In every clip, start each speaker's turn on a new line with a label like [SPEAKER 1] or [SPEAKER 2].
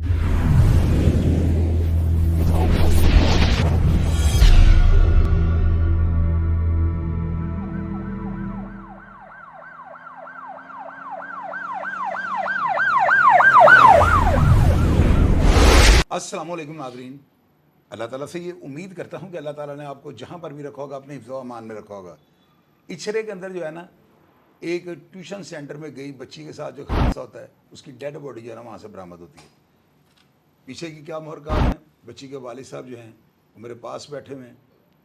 [SPEAKER 1] अस्सलामुअलैकुम नाज़रीन, अल्लाह ताला से ये उम्मीद करता हूँ कि अल्लाह ताला ने आपको जहाँ पर भी रखा होगा अपने हिफ्ज़ व अमान में रखा होगा। इछरे के अंदर जो है ना, एक ट्यूशन सेंटर में गई बच्ची के साथ जो हादसा होता है, उसकी डेड बॉडी जो है ना वहाँ से बरामद होती है। पीछे की क्या मोहरकात है, बच्ची के वालिद साहब जो हैं वो मेरे पास बैठे हुए हैं।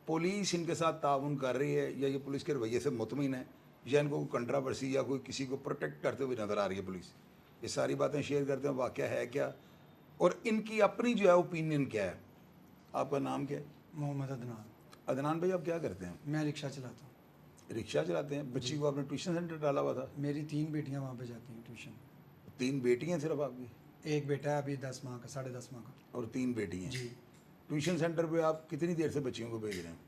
[SPEAKER 1] पुलिस इनके साथ ताउन कर रही है, या ये पुलिस के रवैये से मुतमिन है, या इनको कोई कंट्रावर्सी या कोई किसी को प्रोटेक्ट करते हुए नज़र आ रही है पुलिस। ये सारी बातें शेयर करते हैं, वाक़या है क्या और इनकी अपनी जो है ओपिनियन क्या है। आपका नाम क्या है?
[SPEAKER 2] मोहम्मद अदनान।
[SPEAKER 1] अदनान भाई, आप क्या करते हैं?
[SPEAKER 2] मैं रिक्शा चलाता हूँ।
[SPEAKER 1] रिक्शा चलाते हैं। बच्ची को आपने ट्यूशन सेंटर डाला हुआ था?
[SPEAKER 2] मेरी 3 बेटियाँ वहाँ पे जाती हैं ट्यूशन।
[SPEAKER 1] 3 बेटियाँ सिर्फ आपकी?
[SPEAKER 2] एक बेटा है अभी 10 माह का, 10.5 माह का।
[SPEAKER 1] और 3 बेटी हैं
[SPEAKER 2] जी।
[SPEAKER 1] ट्यूशन सेंटर पे आप कितनी देर से बच्चियों को भेज रहे हैं?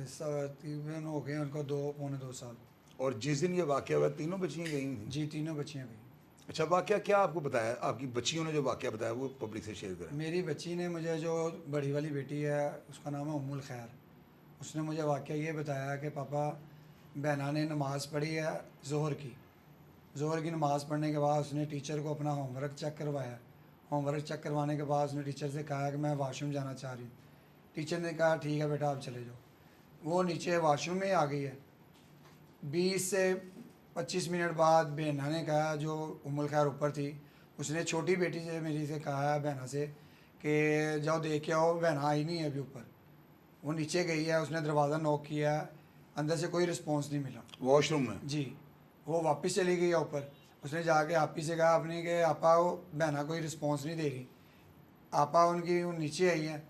[SPEAKER 2] तकरीबन हो गए उनको 2 पौने 2 साल।
[SPEAKER 1] और जिस दिन ये वाक़या हुआ तीनों बच्चियाँ गई थी?
[SPEAKER 2] जी, तीनों बच्चियाँ गई।
[SPEAKER 1] अच्छा, वाक़या क्या आपको बताया? आपकी बच्चियों ने जो वाक़या बताया वो पब्लिक से शेयर करें।
[SPEAKER 2] मेरी बच्ची ने मुझे, जो बड़ी वाली बेटी है उसका नाम है उम्मुल खैर, उसने मुझे वाक़या ये बताया कि पापा बहना ने नमाज़ पढ़ी है ज़ोहर की नमाज़ पढ़ने के बाद उसने टीचर को अपना होमवर्क चेक करवाया। होमवर्क चेक करवाने के बाद उसने टीचर से कहा कि मैं वाशरूम जाना चाह रही हूँ। टीचर ने कहा ठीक है बेटा आप चले जाओ। वो नीचे वाशरूम में आ गई है। 20 से 25 मिनट बाद बहना ने कहा, जो उम्मुल खैर ऊपर थी, उसने छोटी बेटी से मेरी से कहा है बहना से कि जाओ देख के आओ, बहना आई नहीं है अभी ऊपर। वो नीचे गई है, उसने दरवाज़ा नॉक किया, अंदर से कोई रिस्पॉन्स नहीं मिला
[SPEAKER 1] वॉशरूम में।
[SPEAKER 2] जी। वो वापस चली गई है ऊपर। उसने जाके आपी से कहा अपनी कि आपा वो बहना कोई रिस्पॉन्स नहीं दे रही। आपा उनकी नीचे आई है,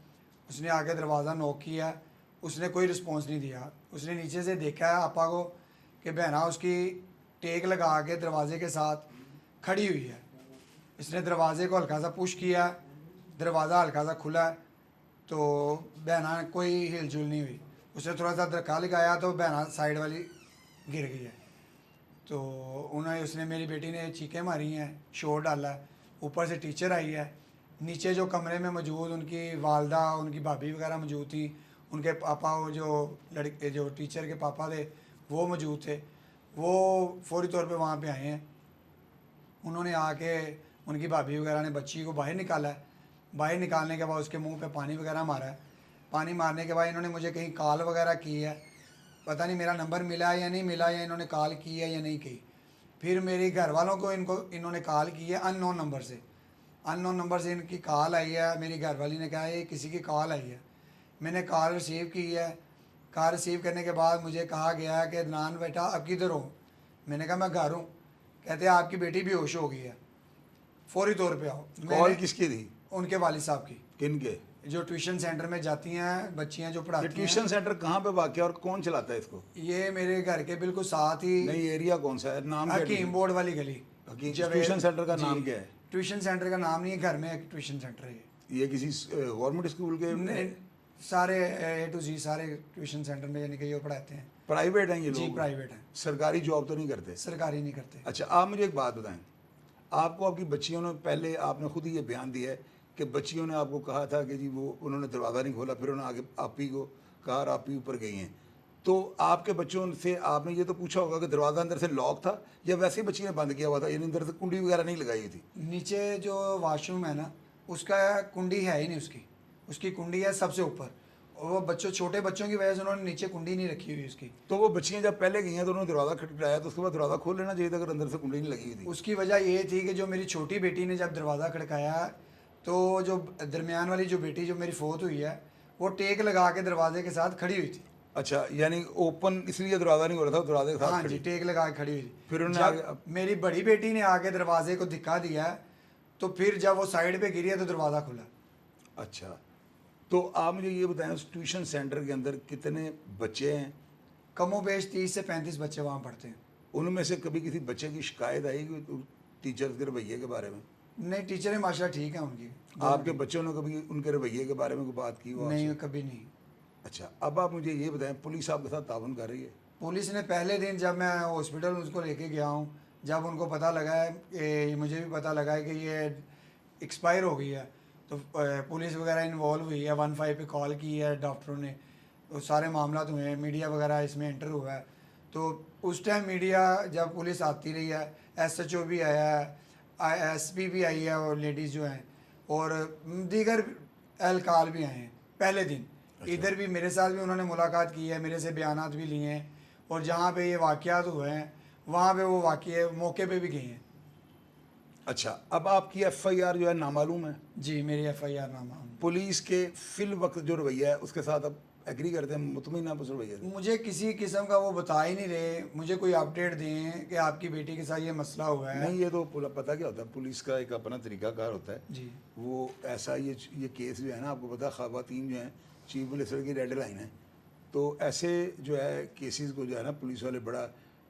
[SPEAKER 2] उसने आके दरवाज़ा नॉक किया, उसने कोई रिस्पॉन्स नहीं दिया। उसने नीचे से देखा है आपा को कि बहना उसकी टेक लगा के दरवाज़े के साथ खड़ी हुई है। इसने दरवाज़े को हल्का सा पुश किया, दरवाज़ा हल्का सा खुला है, तो बहना कोई हिलजुल नहीं हुई। उसने थोड़ा सा धक्का लगाया तो बहना साइड वाली गिर गई है। तो उसने मेरी बेटी ने चीखें मारी हैं, शोर डाला है। ऊपर से टीचर आई है। नीचे जो कमरे में मौजूद उनकी वालदा, उनकी भाभी वगैरह मौजूद थी, उनके पापा, वो जो लड़के जो टीचर के पापा थे वो मौजूद थे। वो फौरी तौर पे वहाँ पे आए हैं। उन्होंने आके उनकी भाभी वगैरह ने बच्ची को बाहर निकाला है। बाहर निकालने के बाद उसके मुंह पे पानी वगैरह मारा है। पानी मारने के बाद इन्होंने मुझे कहीं कॉल वगैरह की है, पता नहीं मेरा नंबर मिला है या नहीं मिला, या इन्होंने कॉल की है या नहीं की। फिर मेरे घर वालों को इन्होंने कॉल की है अननोन नंबर से इनकी कॉल आई है। मेरी घर वाली ने कहा ये किसी की कॉल आई है। मैंने कॉल रिसीव की है। कॉल रिसीव करने के बाद मुझे कहा गया है कि अदनान बेटा अब किधर हो? मैंने कहा मैं घर हूँ। कहते हैं आपकी बेटी बेहोश हो गई है, फौरी तौर पे आओ।
[SPEAKER 1] कॉल किसकी थी?
[SPEAKER 2] उनके वालिद साहब की।
[SPEAKER 1] किन के?
[SPEAKER 2] जो ट्यूशन सेंटर में जाती हैं बच्चियां जो पढ़ाती हैं।
[SPEAKER 1] ट्यूशन सेंटर कहाँ पे वाक़ है और कौन चलाता है इसको?
[SPEAKER 2] ये मेरे घर के बिल्कुल साथ ही।
[SPEAKER 1] नहीं, एरिया कौन सा है? नाम क्या?
[SPEAKER 2] हकीम बोर्ड वाली गली।
[SPEAKER 1] ट्यूशन सेंटर का नाम क्या है?
[SPEAKER 2] ट्यूशन सेंटर का नाम नहीं है, घर में एक ट्यूशन सेंटर है।
[SPEAKER 1] ये किसी गवर्नमेंट स्कूल के?
[SPEAKER 2] सारे A to Z सारे ट्यूशन सेंटर में यानी कि ये पढ़ाते हैं।
[SPEAKER 1] प्राइवेट हैं ये लोग?
[SPEAKER 2] जी प्राइवेट हैं।
[SPEAKER 1] सरकारी जॉब तो नहीं करते?
[SPEAKER 2] सरकारी नहीं करते।
[SPEAKER 1] अच्छा, आप मुझे एक बात बताएं, आपको आपकी बच्चियों ने, पहले आपने खुद ही ये बयान दिया है कि बच्चियों ने आपको कहा था कि जी वो उन्होंने दरवाज़ा नहीं खोला, फिर उन्होंने आगे आपी को कहा और आपी ऊपर गई हैं। तो आपके बच्चों से आपने ये तो पूछा होगा कि दरवाज़ा अंदर से लॉक था या वैसे ही बच्ची ने बंद किया हुआ था, यानी अंदर से कुंडी वगैरह नहीं लगाई हुई थी?
[SPEAKER 2] नीचे जो वाशरूम है ना, उसका कुंडी है ही नहीं, उसकी कुंडी है सबसे ऊपर। और वो छोटे बच्चों की वजह से उन्होंने नीचे कुंडी नहीं रखी हुई उसकी।
[SPEAKER 1] तो वो बच्चियाँ जब पहले गई हैं तो उन्होंने दरवाज़ा खटखटाया, तो उसके बाद दरवाज़ा खोल लेना चाहिए था अगर अंदर से कुंडी नहीं लगी हुई थी।
[SPEAKER 2] उसकी वजह ये थी कि जो मेरी छोटी बेटी ने जब दरवाज़ा खड़काया तो जो दरमियान वाली जो बेटी जो मेरी फौत हुई है वो टेक लगा के दरवाजे के साथ खड़ी हुई थी।
[SPEAKER 1] अच्छा, यानी ओपन इसलिए दरवाज़ा नहीं हो रहा था, दरवाजे के साथ?
[SPEAKER 2] हाँ जी, टेक लगा के खड़ी हुई थी।
[SPEAKER 1] फिर उन्होंने
[SPEAKER 2] मेरी बड़ी बेटी ने आके दरवाजे को धिक्का दिया है, तो फिर जब वो साइड पे गिरी है तो दरवाज़ा खुला।
[SPEAKER 1] अच्छा, तो आप मुझे ये बताएं उस ट्यूशन सेंटर के अंदर कितने बच्चे हैं?
[SPEAKER 2] कमो बेश 30 से 35 बच्चे वहाँ पढ़ते हैं।
[SPEAKER 1] उनमें से कभी किसी बच्चे की शिकायत आई टीचर के रवैये के बारे में?
[SPEAKER 2] नहीं, टीचरें माशाल्लाह ठीक है उनकी।
[SPEAKER 1] आपके बच्चों ने कभी उनके रवैये के बारे में कोई बात की हो?
[SPEAKER 2] नहीं, कभी नहीं।
[SPEAKER 1] अच्छा, अब आप मुझे ये बताएं, पुलिस आपके साथ ताउन कर रही है?
[SPEAKER 2] पुलिस ने पहले दिन जब मैं हॉस्पिटल उसको लेके गया हूँ, जब उनको पता लगा है, मुझे भी पता लगा है कि ये एक्सपायर हो गई है, तो पुलिस वगैरह इन्वॉल्व हुई है, 15 पे कॉल की है डॉक्टरों ने, तो सारे मामला हुए हैं, मीडिया वगैरह इसमें एंटर हुआ है। तो उस टाइम मीडिया जब पुलिस आती रही है, SHO भी आया है, SP भी आई है, और लेडीज़ जो हैं, और दीगर एहलकार भी आए हैं पहले दिन। इधर भी मेरे साथ भी उन्होंने मुलाकात की है, मेरे से बयानात भी लिए हैं, और जहाँ पे ये वाक़यात हुए हैं वहाँ पे वो वाक़ये मौके पे भी गए हैं।
[SPEAKER 1] अच्छा, अब आपकी FIR जो है नामालूम है,
[SPEAKER 2] जी, मेरी FIR नामा।
[SPEAKER 1] पुलिस के फिल वक्त जो रवैया है उसके साथ आप एग्री करते हैं, मुतमिन आप उस रवैये से?
[SPEAKER 2] मुझे किसी किस्म का वो बता ही नहीं रहे, मुझे कोई अपडेट दें कि आपकी बेटी के साथ ये मसला हुआ है।
[SPEAKER 1] नहीं, ये तो पता क्या होता है, पुलिस का एक अपना तरीकाकार होता है
[SPEAKER 2] जी।
[SPEAKER 1] वो ऐसा ये केस जो है ना, आपको पता है ख़वातीन जो हैं चीफ मिनिस्टर की रेड लाइन है, तो ऐसे जो है केसेस को जो है ना पुलिस वाले बड़ा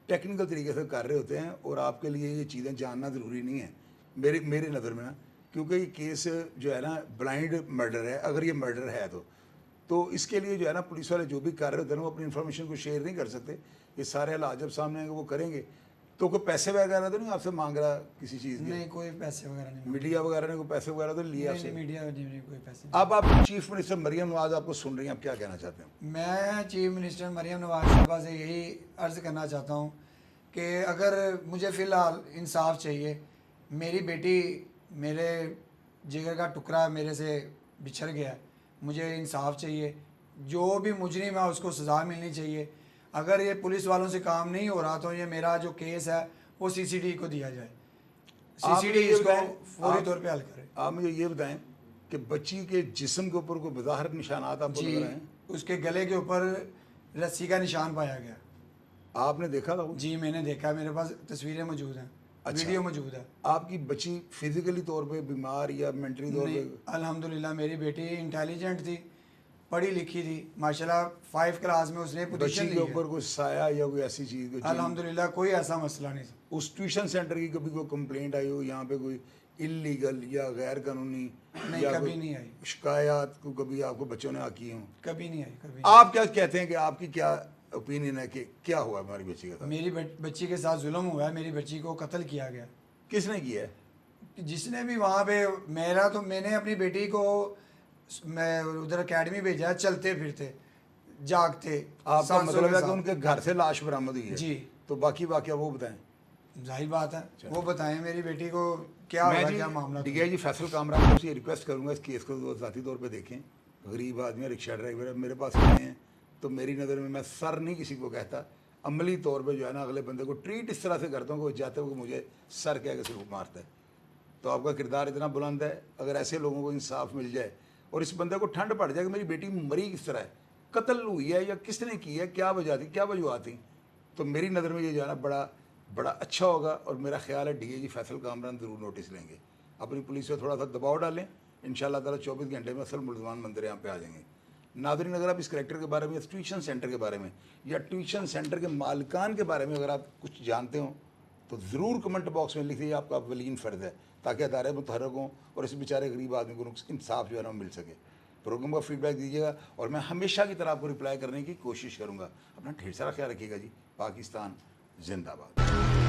[SPEAKER 1] टेक्निकल तरीके से कर रहे होते हैं, और आपके लिए ये चीज़ें जानना ज़रूरी नहीं है मेरी नज़र में ना, क्योंकि ये केस जो है ना ब्लाइंड मर्डर है, अगर ये मर्डर है तो इसके लिए जो है ना पुलिस वाले जो भी कर रहे होते हैं वो अपनी इन्फॉर्मेशन को शेयर नहीं कर सकते। ये सारे हालात जब सामने आएंगे वो करेंगे। तो कोई पैसे वगैरह तो नहीं आपसे मांग रहा किसी चीज़ के?
[SPEAKER 2] नहीं, कोई पैसे वगैरह नहीं।
[SPEAKER 1] मीडिया वगैरह ने कोई पैसे वगैरह तो लिए आपसे?
[SPEAKER 2] मीडिया ने कोई पैसे
[SPEAKER 1] अब आप चीफ मिनिस्टर मरियम नवाज आपको सुन रही हैं, आप क्या कहना चाहते हैं?
[SPEAKER 2] मैं चीफ मिनिस्टर मरियम नवाज साहबा से यही अर्ज़ करना चाहता हूँ कि अगर मुझे फ़िलहाल इंसाफ चाहिए, मेरी बेटी मेरे जिगर का टुकड़ा मेरे से बिछड़ गया, मुझे इंसाफ चाहिए, जो भी मुजरिम है उसको सज़ा मिलनी चाहिए। अगर ये पुलिस वालों से काम नहीं हो रहा तो ये मेरा जो केस है वो CCD को दिया जाए, CCD इसको फौरी तौर पे हल करे।
[SPEAKER 1] आप मुझे ये बताएं कि बच्ची के जिस्म के ऊपर कोई बज़ाहिर निशानात आपको लग रहे हैं?
[SPEAKER 2] उसके गले के ऊपर रस्सी का निशान पाया गया।
[SPEAKER 1] आपने देखा था वो?
[SPEAKER 2] जी, मैंने देखा, मेरे पास तस्वीरें मौजूद हैं।
[SPEAKER 1] अच्छा।
[SPEAKER 2] वीडियो मौजूद है।
[SPEAKER 1] आपकी बच्ची फिजिकली तौर पे बीमार या मेंटली तौर
[SPEAKER 2] नहीं,
[SPEAKER 1] पे?
[SPEAKER 2] अल्हम्दुलिल्लाह मेरी बेटी इंटेलिजेंट थी, पढ़ी लिखी थी, माशाल्लाह 5 क्लास में उसने पोजीशन
[SPEAKER 1] बच्ची
[SPEAKER 2] ली
[SPEAKER 1] के
[SPEAKER 2] है।
[SPEAKER 1] ऊपर कोई साया या कोई ऐसी चीज़?
[SPEAKER 2] अल्हम्दुलिल्लाह कोई ऐसा मसला नहीं था।
[SPEAKER 1] उस ट्यूशन सेंटर की कभी कोई कंप्लेंट आई हो यहाँ पे, कोई इलीगल या गैर कानूनी
[SPEAKER 2] नहीं,
[SPEAKER 1] या
[SPEAKER 2] कभी
[SPEAKER 1] कोई
[SPEAKER 2] नहीं आई।
[SPEAKER 1] शिकायत को कभी आपको बच्चों ने की हों?
[SPEAKER 2] कभी नहीं आई, कभी।
[SPEAKER 1] आप क्या कहते हैं कि आपकी क्या ओपिनियन है कि क्या हुआ हमारी बच्ची के साथ?
[SPEAKER 2] मेरी बच्ची के साथ जुल्म हुआ है, मेरी बच्ची को कत्ल किया गया।
[SPEAKER 1] किसने किया है?
[SPEAKER 2] जिसने भी वहाँ पे मैंने अपनी बेटी को मैं उधर एकेडमी भेजा है, चलते फिरते जागते।
[SPEAKER 1] आपका
[SPEAKER 2] 700
[SPEAKER 1] मतलब
[SPEAKER 2] के
[SPEAKER 1] है कि
[SPEAKER 2] साथ।
[SPEAKER 1] उनके घर से लाश बरामद हुई है?
[SPEAKER 2] जी।
[SPEAKER 1] तो बाकी वाकया वो बताएं।
[SPEAKER 2] जाहिर बात है, वो बताएं मेरी बेटी को क्या
[SPEAKER 1] मैं
[SPEAKER 2] हुआ,
[SPEAKER 1] जी
[SPEAKER 2] क्या मामला था।
[SPEAKER 1] DIG फैसल कामरान से ये रिक्वेस्ट करूंगा इस केस को ज़ाती तौर पे देखें। गरीब आदमी, रिक्शा ड्राइवर है, मेरे पास आए हैं, तो मेरी नज़र में मैं सर नहीं किसी को कहता, अमली तौर पे जो है ना अगले बंदे को ट्रीट इस तरह से करता हूँ कि वो जाते हुए मुझे सर कह के सिर्फ मारता है। तो आपका किरदार इतना बुलंद है, अगर ऐसे लोगों को इंसाफ मिल जाए और इस बंदे को ठंड पड़ जाए कि मेरी बेटी मरी किस तरह है, कत्ल हुई है या किसने की है, क्या वजह थी, क्या वजूहत थी, तो मेरी नज़र में ये जो है ना बड़ा अच्छा होगा। और मेरा ख्याल है DIG फैसल कामरान ज़रूर नोटिस लेंगे, अपनी पुलिस पे थोड़ा सा दबाव डालें, इंशाल्लाह ताला 24 घंटे में असल मुलजमान बंदर यहाँ पे आ जाएंगे। नाज़रीन, अगर आप इस करेक्टर के बारे में, इस ट्यूशन सेंटर के बारे में या ट्यूशन सेंटर के मालिकान के बारे में अगर आप कुछ जानते हो तो ज़रूर कमेंट बॉक्स में लिख दीजिए, आपका वलीन फ़र्ज़ है, ताकि अदारे मुतहरक हों और इस बेचारे गरीब आदमी को इंसाफ जो है ना मिल सके। प्रोग्राम का फीडबैक दीजिएगा और मैं हमेशा की तरह आपको रिप्लाई करने की कोशिश करूँगा। अपना ढेर सारा ख्याल रखिएगा जी। पाकिस्तान जिंदाबाद।